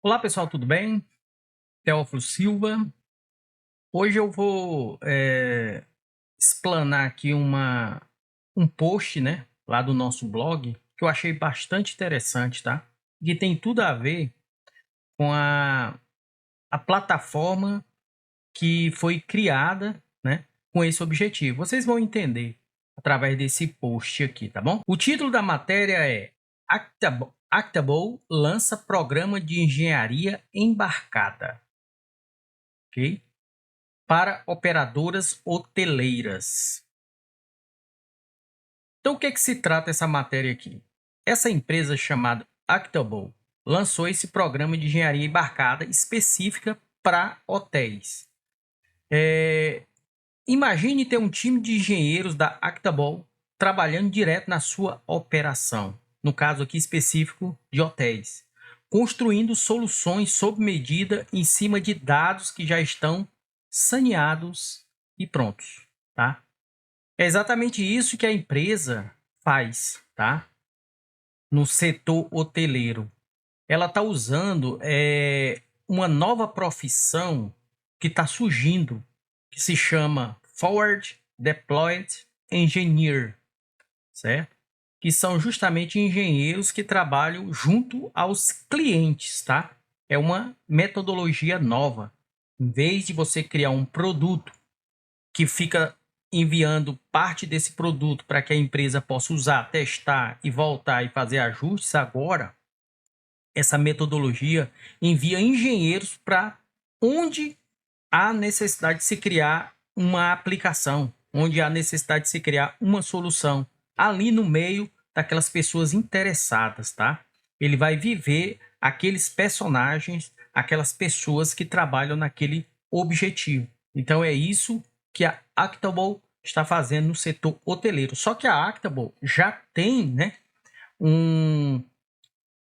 Olá pessoal, tudo bem? Teófilo Silva. Hoje eu vou explanar aqui um post, né, lá do nosso blog, que eu achei bastante interessante, tá? Que tem tudo a ver com a plataforma que foi criada, né, com esse objetivo. Vocês vão entender através desse post aqui, tá bom? O título da matéria é Actable lança programa de engenharia embarcada, ok? Para operadoras hoteleiras. Então, o que se trata essa matéria aqui? Essa empresa chamada Actable lançou esse programa de engenharia embarcada específica para hotéis. Imagine ter um time de engenheiros da Actable trabalhando direto na sua operação, no caso aqui específico de hotéis, construindo soluções sob medida em cima de dados que já estão saneados e prontos, tá? É exatamente isso que a empresa faz, tá? No setor hoteleiro. Ela está usando uma nova profissão que está surgindo, que se chama Forward Deployed Engineer, certo? Que são justamente engenheiros que trabalham junto aos clientes, tá? É uma metodologia nova. Em vez de você criar um produto que fica enviando parte desse produto para que a empresa possa usar, testar e voltar e fazer ajustes, agora essa metodologia envia engenheiros para onde há necessidade de se criar uma aplicação, onde há necessidade de se criar uma solução, ali no meio daquelas pessoas interessadas, tá? Ele vai viver aqueles personagens, aquelas pessoas que trabalham naquele objetivo. Então é isso que a Actable está fazendo no setor hoteleiro. Só que a Actable já tem, né, um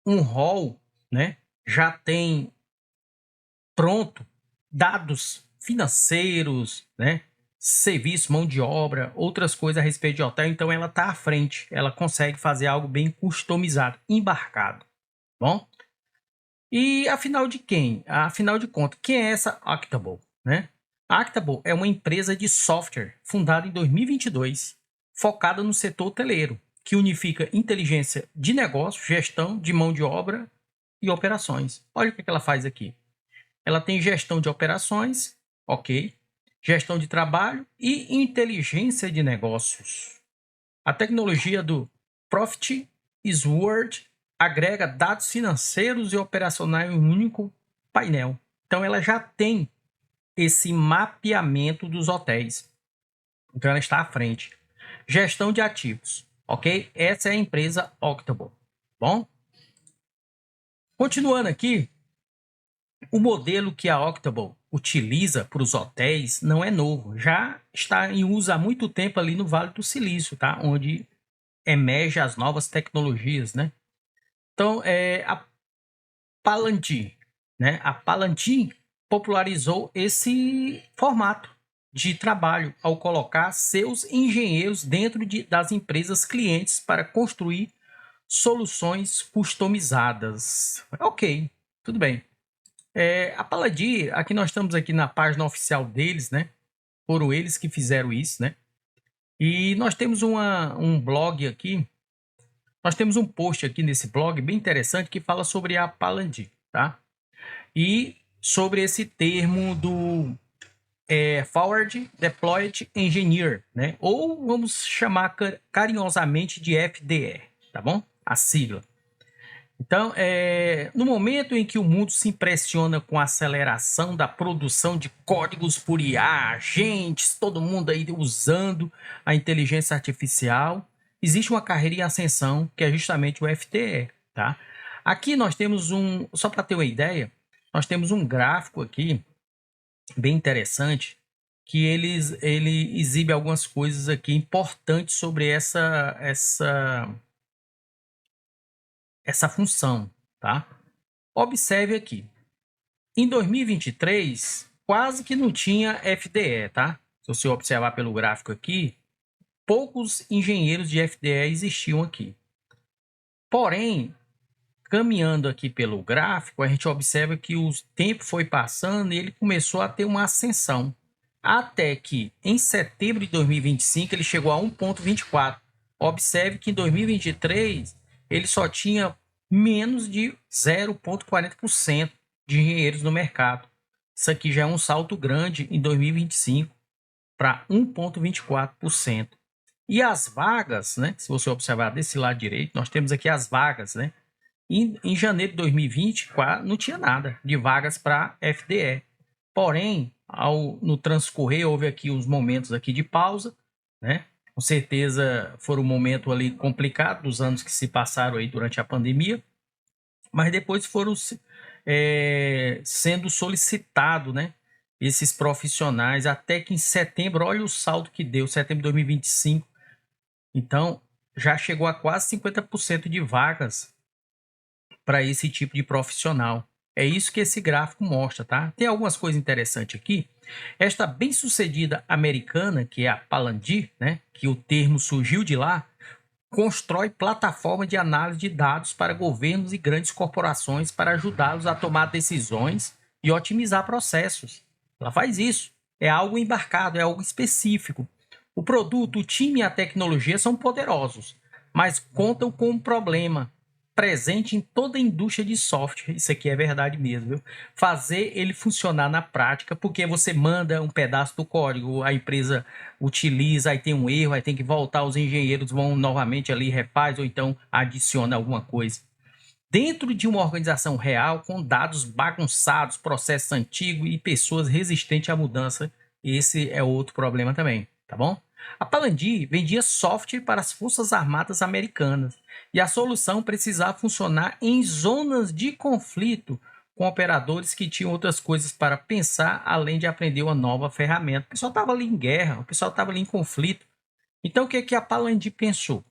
rol, né? Já tem pronto dados financeiros, né? Serviço, mão de obra, outras coisas a respeito de hotel. Então ela está à frente, ela consegue fazer algo bem customizado, embarcado, bom? E afinal de quem? Afinal de contas, quem é essa Actable, né? A Actable é uma empresa de software fundada em 2022, focada no setor hoteleiro, que unifica inteligência de negócio, gestão de mão de obra e operações. Olha o que ela faz aqui. Ela tem gestão de operações, ok, gestão de trabalho e inteligência de negócios. A tecnologia do Profit is Word agrega dados financeiros e operacionais em um único painel. Então ela já tem esse mapeamento dos hotéis. Então ela está à frente. Gestão de ativos, ok? Essa é a empresa Octable. Bom, continuando aqui, o modelo que a Octable utiliza para os hotéis não é novo, já está em uso há muito tempo ali no Vale do Silício, tá? Onde emergem as novas tecnologias, né? Então, a Palantir, né? A Palantir popularizou esse formato de trabalho ao colocar seus engenheiros dentro das empresas clientes para construir soluções customizadas. Ok, tudo bem. A Palantir, aqui nós estamos aqui na página oficial deles, né? Foram eles que fizeram isso, né? E nós temos um blog aqui, nós temos um post aqui nesse blog bem interessante que fala sobre a Palantir, tá? E sobre esse termo do Forward Deployed Engineer, né? Ou vamos chamar carinhosamente de FDE, tá bom? A sigla. Então, no momento em que o mundo se impressiona com a aceleração da produção de códigos por IA, agentes, todo mundo aí usando a inteligência artificial, existe uma carreira em ascensão que é justamente o FTE, tá? Aqui nós temos só para ter uma ideia, nós temos um gráfico aqui bem interessante que ele exibe algumas coisas aqui importantes sobre essa função, tá? Observe aqui. Em 2023, quase que não tinha FDE, tá? Se você observar pelo gráfico aqui, poucos engenheiros de FDE existiam aqui. Porém, caminhando aqui pelo gráfico, a gente observa que o tempo foi passando e ele começou a ter uma ascensão. Até que, em setembro de 2025, ele chegou a 1,24. Observe que em 2023, ele só tinha menos de 0,40% de engenheiros no mercado. Isso aqui já é um salto grande em 2025 para 1,24%. E as vagas, né? Se você observar desse lado direito, nós temos aqui as vagas, né? Em janeiro de 2020, não tinha nada de vagas para FDE. Porém, no transcorrer, houve aqui uns momentos aqui de pausa, né? Com certeza foram um momento ali complicado dos anos que se passaram aí durante a pandemia, mas depois foram sendo solicitados, né? Esses profissionais, até que em setembro, olha o saldo que deu, setembro de 2025. Então, já chegou a quase 50% de vagas para esse tipo de profissional. É isso que esse gráfico mostra, tá? Tem algumas coisas interessantes aqui. Esta bem-sucedida americana, que é a Palantir, né, que o termo surgiu de lá, constrói plataforma de análise de dados para governos e grandes corporações para ajudá-los a tomar decisões e otimizar processos. Ela faz isso. É algo embarcado, é algo específico. O produto, o time e a tecnologia são poderosos, mas contam com um problema presente em toda a indústria de software. Isso aqui é verdade mesmo, viu? Fazer ele funcionar na prática, porque você manda um pedaço do código, a empresa utiliza, aí tem um erro, aí tem que voltar, os engenheiros vão novamente ali, refaz, ou então adiciona alguma coisa. Dentro de uma organização real, com dados bagunçados, processos antigos e pessoas resistentes à mudança, esse é outro problema também, tá bom? A Palantir vendia software para as Forças Armadas Americanas e a solução precisava funcionar em zonas de conflito com operadores que tinham outras coisas para pensar além de aprender uma nova ferramenta. O pessoal estava ali em guerra, o pessoal estava ali em conflito. Então o que a Palantir pensou?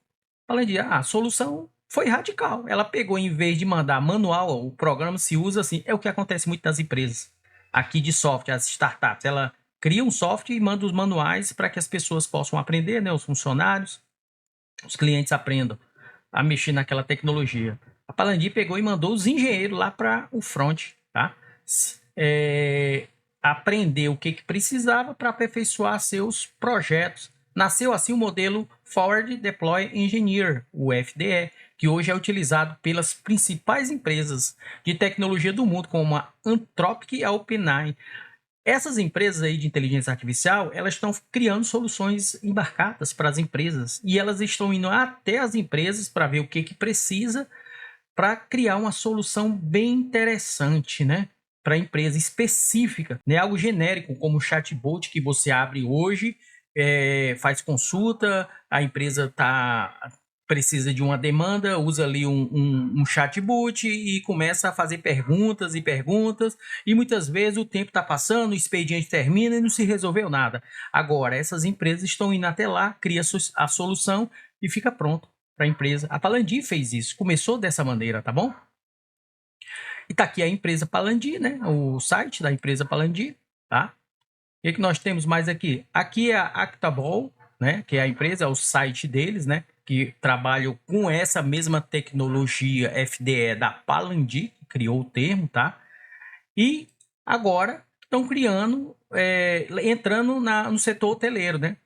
Palantir, a solução foi radical. Ela pegou, em vez de mandar manual, o programa se usa assim, é o que acontece muito nas empresas aqui de software, as startups. Ela cria um software e manda os manuais para que as pessoas possam aprender, né? Os funcionários, os clientes aprendam a mexer naquela tecnologia. A Palantir pegou e mandou os engenheiros lá para o front, tá? Aprender o que precisava para aperfeiçoar seus projetos. Nasceu assim o modelo Forward Deploy Engineer, o FDE, que hoje é utilizado pelas principais empresas de tecnologia do mundo, como a Anthropic e a OpenAI. Essas empresas aí de inteligência artificial, elas estão criando soluções embarcadas para as empresas e elas estão indo até as empresas para ver o que precisa para criar uma solução bem interessante, né? Para a empresa específica, né? Algo genérico, como o chatbot que você abre hoje, faz consulta, a empresa precisa de uma demanda, usa ali um chatbot e começa a fazer perguntas e muitas vezes o tempo está passando, o expediente termina e não se resolveu nada. Agora, essas empresas estão indo até lá, cria a solução e fica pronto para a empresa. A Palantir fez isso, começou dessa maneira, tá bom? E tá aqui a empresa Palantir, né? O site da empresa Palantir, tá? O que nós temos mais aqui? Aqui é a Actabol, né? Que é a empresa, é o site deles, né? Que trabalham com essa mesma tecnologia FDE da Palantir, que criou o termo, tá? E agora estão criando, entrando no setor hoteleiro, né?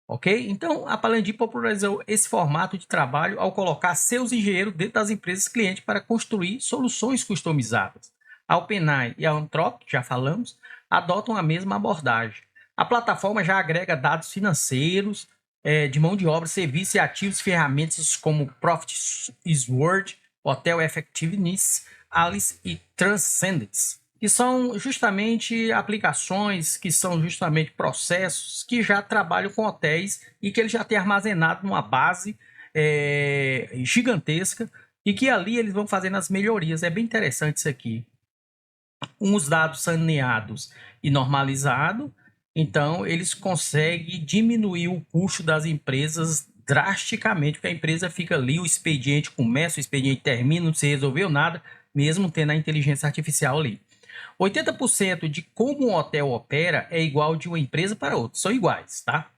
Ok? Então, a Palantir popularizou esse formato de trabalho ao colocar seus engenheiros dentro das empresas clientes para construir soluções customizadas. A OpenAI e a Anthropic, já falamos, adotam a mesma abordagem. A plataforma já agrega dados financeiros, de mão de obra, serviços e ativos, ferramentas como Profit is Word, Hotel Effectiveness, Alice e Transcendence, que são justamente aplicações, que são justamente processos que já trabalham com hotéis e que eles já têm armazenado numa base gigantesca e que ali eles vão fazendo as melhorias. É bem interessante isso aqui. Os dados saneados e normalizados, então eles conseguem diminuir o custo das empresas drasticamente, porque a empresa fica ali, o expediente começa, o expediente termina, não se resolveu nada, mesmo tendo a inteligência artificial ali. 80% de como um hotel opera é igual de uma empresa para outra, são iguais, tá?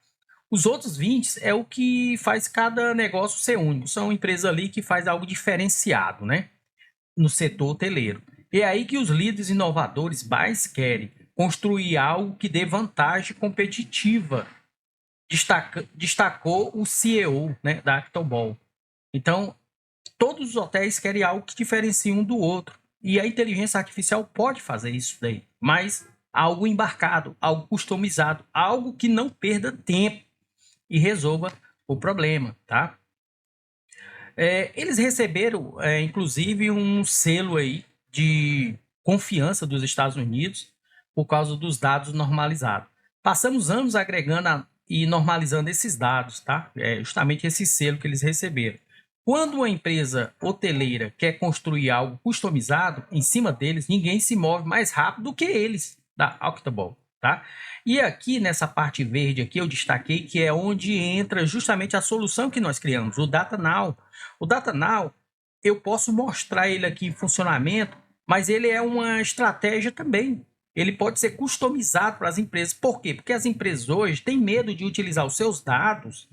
Os outros 20% é o que faz cada negócio ser único, são empresas ali que faz algo diferenciado, né? no setor hoteleiro. E é aí que os líderes inovadores mais querem construir algo que dê vantagem competitiva, destacou o CEO, né, da Octoball. Então, todos os hotéis querem algo que diferencie um do outro. E a inteligência artificial pode fazer isso daí, mas algo embarcado, algo customizado, algo que não perda tempo e resolva o problema, tá? Eles receberam, inclusive, um selo aí de confiança dos Estados Unidos por causa dos dados normalizados. Passamos anos agregando e normalizando esses dados, tá? É justamente esse selo que eles receberam. Quando uma empresa hoteleira quer construir algo customizado em cima deles, ninguém se move mais rápido do que eles, da Octoball, tá? E aqui nessa parte verde aqui eu destaquei que é onde entra justamente a solução que nós criamos, o Data Now. O Data Now, eu posso mostrar ele aqui em funcionamento, mas ele é uma estratégia também. Ele pode ser customizado para as empresas. Por quê? Porque as empresas hoje têm medo de utilizar os seus dados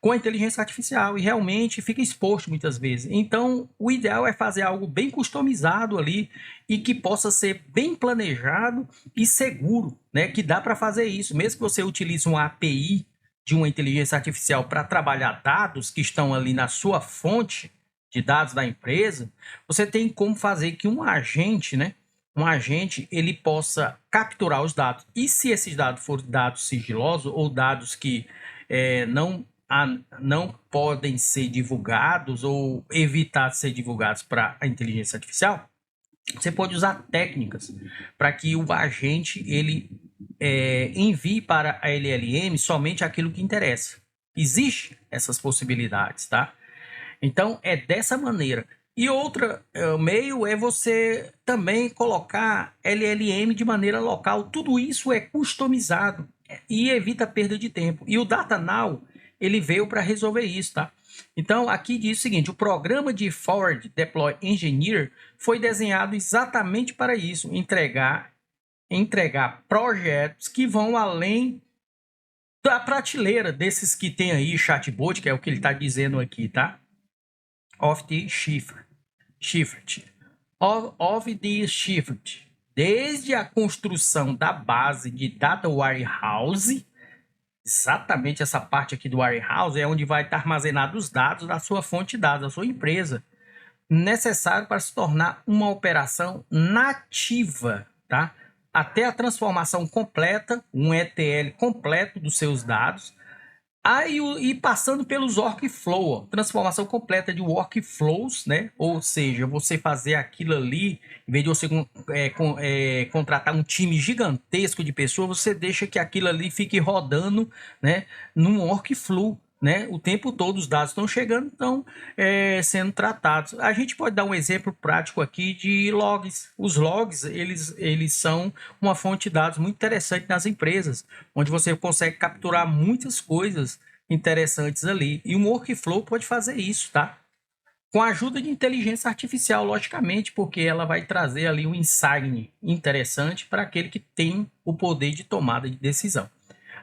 com a inteligência artificial e realmente fica exposto muitas vezes. Então, o ideal é fazer algo bem customizado ali e que possa ser bem planejado e seguro, né? Que dá para fazer isso. Mesmo que você utilize uma API de uma inteligência artificial para trabalhar dados que estão ali na sua fonte de dados da empresa, você tem como fazer que um agente, né? Um agente, ele possa capturar os dados. E se esses dados forem dados sigilosos ou dados que não podem ser divulgados ou evitar ser divulgados para a inteligência artificial, você pode usar técnicas para que o agente ele envie para a LLM somente aquilo que interessa. Existem essas possibilidades, tá? Então, é dessa maneira. E outra meio é você também colocar LLM de maneira local. Tudo isso é customizado e evita perda de tempo. E o Data Now, ele veio para resolver isso, tá? Então, aqui diz o seguinte, o programa de Forward Deploy Engineer foi desenhado exatamente para isso, entregar projetos que vão além da prateleira desses que tem aí chatbot, que é o que ele está dizendo aqui, tá? Of the shift. Desde a construção da base de Data Warehouse, exatamente essa parte aqui do Warehouse é onde vai estar armazenado os dados da sua fonte de dados, da sua empresa, necessário para se tornar uma operação nativa, tá? Até a transformação completa, um ETL completo dos seus dados, e passando pelos workflow, transformação completa de workflows, né? Ou seja, você fazer aquilo ali, em vez de você contratar um time gigantesco de pessoas, você deixa que aquilo ali fique rodando, né? Num workflow, né? O tempo todo os dados estão chegando, estão sendo tratados. A gente pode dar um exemplo prático aqui de logs. Os logs, eles são uma fonte de dados muito interessante nas empresas, onde você consegue capturar muitas coisas interessantes ali. E um workflow pode fazer isso, tá? Com a ajuda de inteligência artificial, logicamente, porque ela vai trazer ali um insight interessante para aquele que tem o poder de tomada de decisão.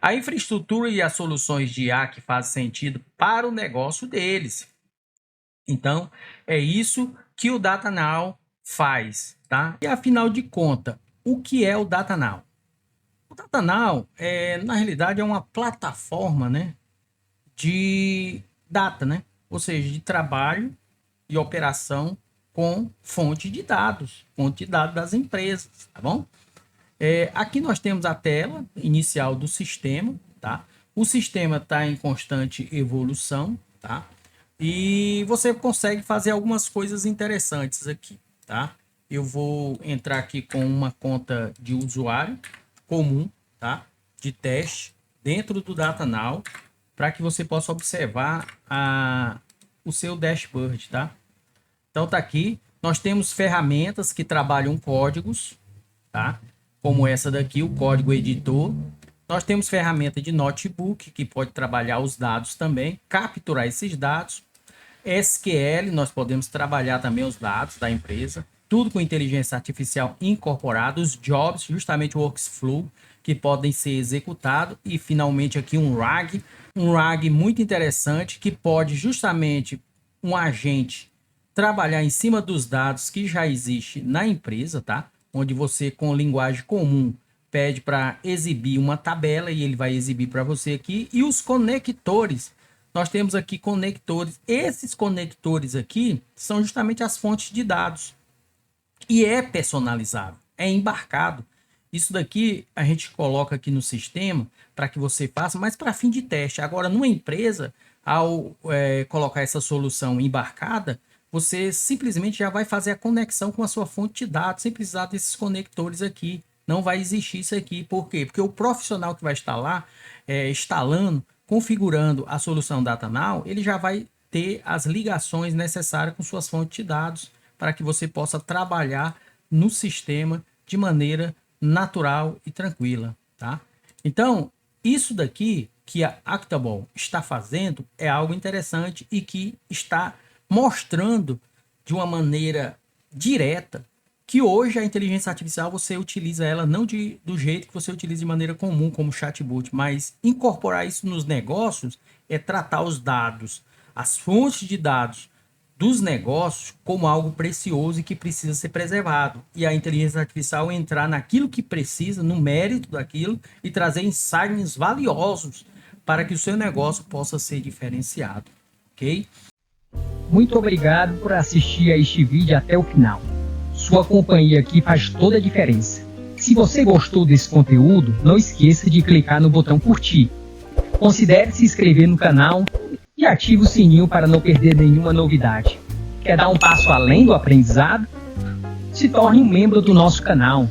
A infraestrutura e as soluções de IA que fazem sentido para o negócio deles. Então, é isso que o Data Now faz, tá? E afinal de contas, o que é o Data Now? O Data Now, na realidade, é uma plataforma, né, de data, né? Ou seja, de trabalho e operação com fonte de dados das empresas, tá bom? Aqui nós temos a tela inicial do sistema, tá? O sistema está em constante evolução, tá? E você consegue fazer algumas coisas interessantes aqui, tá? Eu vou entrar aqui com uma conta de usuário comum, tá? De teste dentro do Data Now, para que você possa observar o seu dashboard, tá? Então tá aqui, nós temos ferramentas que trabalham códigos, tá? Como essa daqui, o código editor. Nós temos ferramenta de notebook, que pode trabalhar os dados também, capturar esses dados. SQL, nós podemos trabalhar também os dados da empresa, tudo com inteligência artificial incorporada, os jobs, justamente o workflow, que podem ser executados, e finalmente aqui um RAG muito interessante, que pode justamente um agente trabalhar em cima dos dados que já existe na empresa, tá? Onde você, com linguagem comum, pede para exibir uma tabela e ele vai exibir para você aqui. E os conectores, nós temos aqui conectores. Esses conectores aqui são justamente as fontes de dados. E é personalizável, é embarcado. Isso daqui a gente coloca aqui no sistema para que você faça, mas para fim de teste. Agora, numa empresa, ao colocar essa solução embarcada, você simplesmente já vai fazer a conexão com a sua fonte de dados, sem precisar desses conectores aqui. Não vai existir isso aqui. Por quê? Porque o profissional que vai estar lá, instalando, configurando a solução DataNow, ele já vai ter as ligações necessárias com suas fontes de dados para que você possa trabalhar no sistema de maneira natural e tranquila, tá? Então, isso daqui que a Octable está fazendo é algo interessante e que está mostrando de uma maneira direta que hoje a inteligência artificial você utiliza ela não do jeito que você utiliza de maneira comum como chatbot, mas incorporar isso nos negócios é tratar os dados, as fontes de dados dos negócios como algo precioso e que precisa ser preservado. E a inteligência artificial entrar naquilo que precisa, no mérito daquilo e trazer insights valiosos para que o seu negócio possa ser diferenciado, ok? Muito obrigado por assistir a este vídeo até o final. Sua companhia aqui faz toda a diferença. Se você gostou desse conteúdo, não esqueça de clicar no botão curtir. Considere se inscrever no canal e ative o sininho para não perder nenhuma novidade. Quer dar um passo além do aprendizado? Se torne um membro do nosso canal.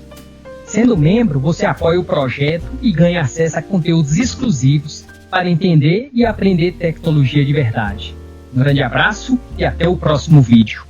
Sendo membro, você apoia o projeto e ganha acesso a conteúdos exclusivos para entender e aprender tecnologia de verdade. Um grande abraço e até o próximo vídeo.